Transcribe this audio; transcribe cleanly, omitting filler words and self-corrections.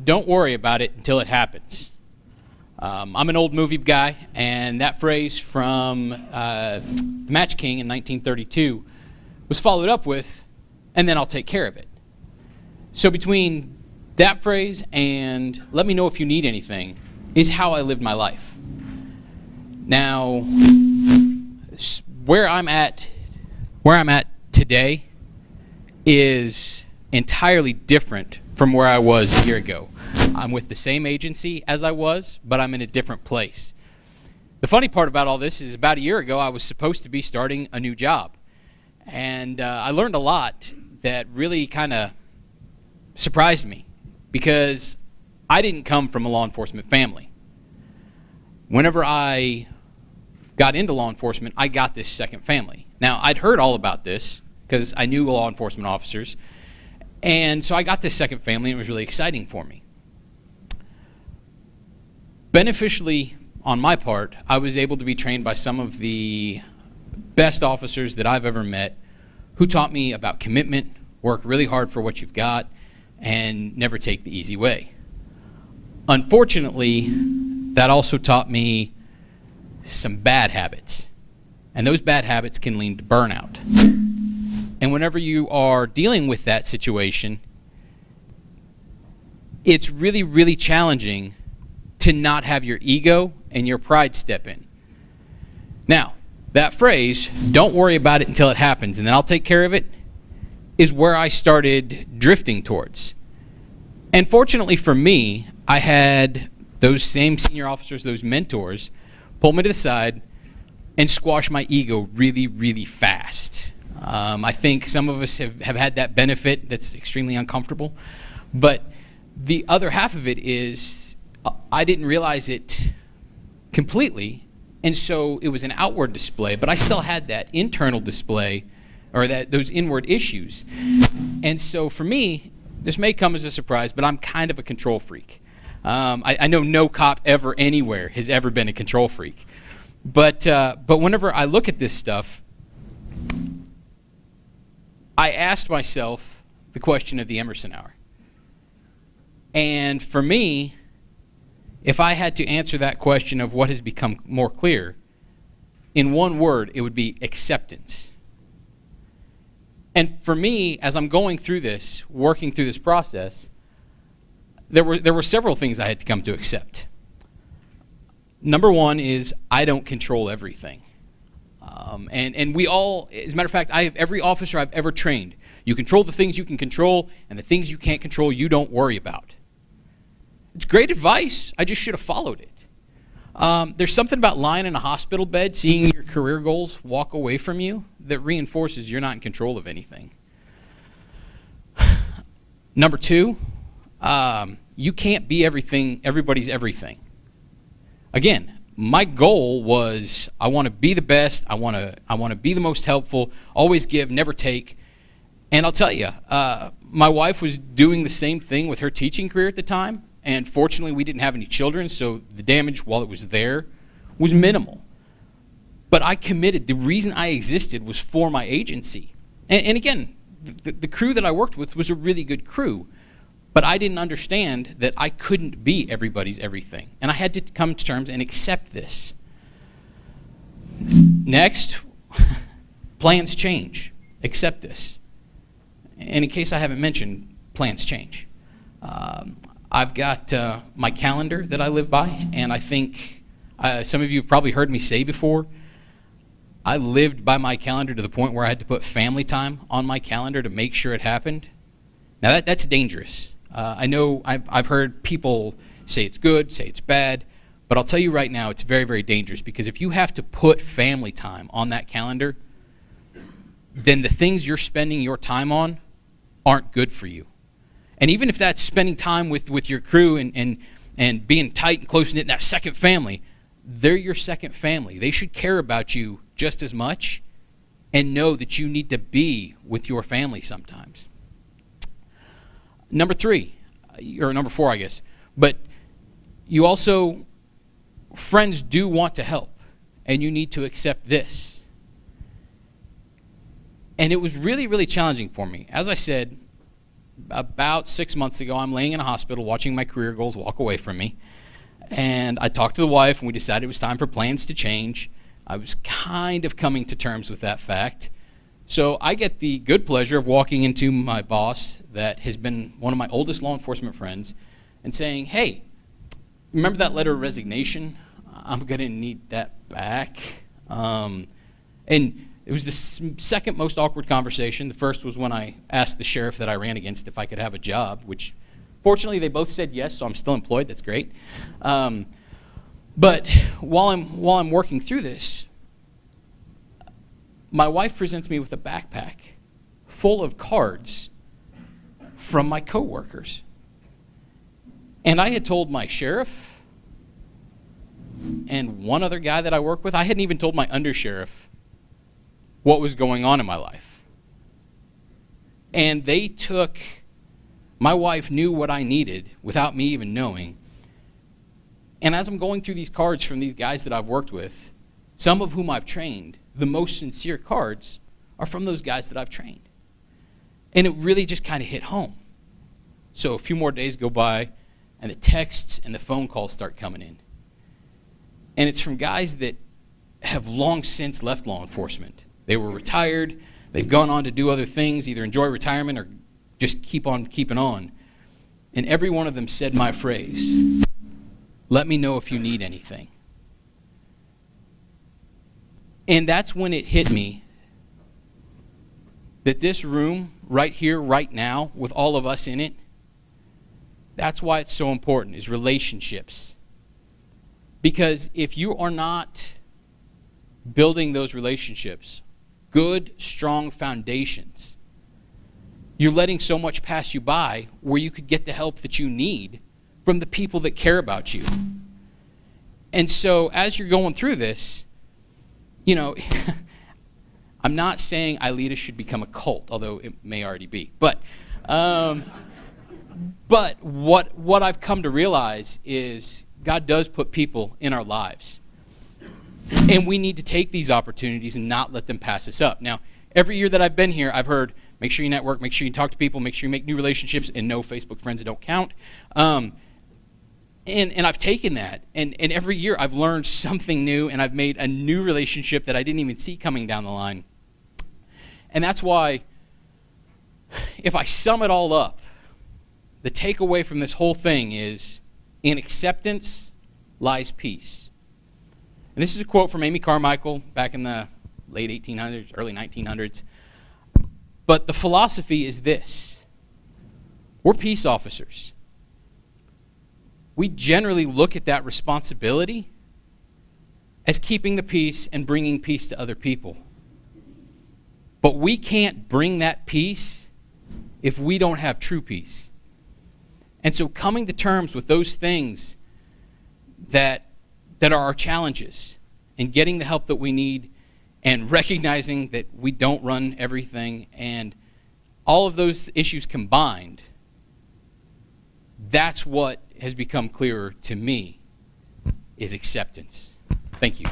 don't worry about it until it happens. I'm an old movie guy, and that phrase from The Match King in 1932 was followed up with, and then I'll take care of it. So between that phrase and let me know if you need anything is how I lived my life. Now, where I'm at today is entirely different from where I was a year ago. I'm with the same agency as I was, but I'm in a different place. The funny part about all this is about a year ago I was supposed to be starting a new job. And I learned a lot that really kind of surprised me because I didn't come from a law enforcement family. Whenever I got into law enforcement, I got this second family. Now, I'd heard all about this because I knew law enforcement officers. And so I got this second family, and it was really exciting for me. Beneficially, on my part, I was able to be trained by some of the best officers that I've ever met who taught me about commitment, work really hard for what you've got, and never take the easy way. Unfortunately, that also taught me some bad habits, and those bad habits can lead to burnout. And whenever you are dealing with that situation, it's really, really challenging to not have your ego and your pride step in. Now, that phrase, don't worry about it until it happens and then I'll take care of it, is where I started drifting towards. And fortunately for me, I had those same senior officers, those mentors, pull me to the side and squash my ego really, really fast. I think some of us have had that benefit that's extremely uncomfortable. But the other half of it is I didn't realize it completely, and so it was an outward display, but I still had that internal display or those inward issues. And so for me, this may come as a surprise, but I'm kind of a control freak. I know no cop ever anywhere has ever been a control freak. But whenever I look at this stuff, I asked myself the question of the Emerson hour. And for me, if I had to answer that question of what has become more clear, in one word, it would be acceptance. And for me, as I'm going through this, working through this process, there were several things I had to come to accept. Number one is I don't control everything. And we all, as a matter of fact, I have every officer I've ever trained. You control the things you can control, and the things you can't control, you don't worry about. It's great advice. I just should have followed it. There's something about lying in a hospital bed, seeing your career goals walk away from you, that reinforces you're not in control of anything. Number two, you can't be everything, everybody's everything. Again, my goal was I want to be the best, I want to be the most helpful, always give, never take. And I'll tell you, my wife was doing the same thing with her teaching career at the time, and fortunately we didn't have any children, so the damage while it was there was minimal. But I committed. The reason I existed was for my agency. And again, the crew that I worked with was a really good crew. But I didn't understand that I couldn't be everybody's everything. And I had to come to terms and accept this. Next, plans change. Accept this. And in case I haven't mentioned, plans change. I've got my calendar that I live by, and I think some of you have probably heard me say before, I lived by my calendar to the point where I had to put family time on my calendar to make sure it happened. Now that's dangerous. I know I've heard people say it's good, say it's bad, but I'll tell you right now it's very, very dangerous, because if you have to put family time on that calendar, then the things you're spending your time on aren't good for you. And even if that's spending time with your crew and being tight and close-knit in that second family, they're your second family. They should care about you just as much and know that you need to be with your family sometimes. Number three, or number four, I guess, but you also, friends do want to help, and you need to accept this. And it was really, really challenging for me. As I said, about 6 months ago, I'm laying in a hospital watching my career goals walk away from me. And I talked to the wife, and we decided it was time for plans to change. I was kind of coming to terms with that fact. So I get the good pleasure of walking into my boss that has been one of my oldest law enforcement friends and saying, hey, remember that letter of resignation? I'm going to need that back. And it was the second most awkward conversation. The first was when I asked the sheriff that I ran against if I could have a job, which fortunately they both said yes, so I'm still employed. That's great. But while I'm working through this, my wife presents me with a backpack full of cards from my coworkers. And I had told my sheriff and one other guy that I work with, I hadn't even told my undersheriff what was going on in my life. And they took, my wife knew what I needed without me even knowing. And as I'm going through these cards from these guys that I've worked with, some of whom I've trained, the most sincere cards are from those guys that I've trained. And it really just kind of hit home. So a few more days go by, and the texts and the phone calls start coming in. And it's from guys that have long since left law enforcement. They were retired, they've gone on to do other things, either enjoy retirement or just keep on keeping on. And every one of them said my phrase, let me know if you need anything. And that's when it hit me that this room right here, right now, with all of us in it, that's why it's so important, is relationships. Because if you are not building those relationships, good, strong foundations, you're letting so much pass you by where you could get the help that you need from the people that care about you. And so as you're going through this, you know, I'm not saying ILEETA should become a cult, although it may already be. But what I've come to realize is God does put people in our lives. And we need to take these opportunities and not let them pass us up. Now, every year that I've been here, I've heard, make sure you network, make sure you talk to people, make sure you make new relationships, and no Facebook friends that don't count. And I've taken that, and every year I've learned something new, and I've made a new relationship that I didn't even see coming down the line. And that's why, if I sum it all up, the takeaway from this whole thing is, in acceptance lies peace. And this is a quote from Amy Carmichael back in the late 1800s, early 1900s. But the philosophy is this: we're peace officers. We generally look at that responsibility as keeping the peace and bringing peace to other people. But we can't bring that peace if we don't have true peace. And so coming to terms with those things that are our challenges, and getting the help that we need, and recognizing that we don't run everything, and all of those issues combined, that's what has become clearer to me, is acceptance. Thank you.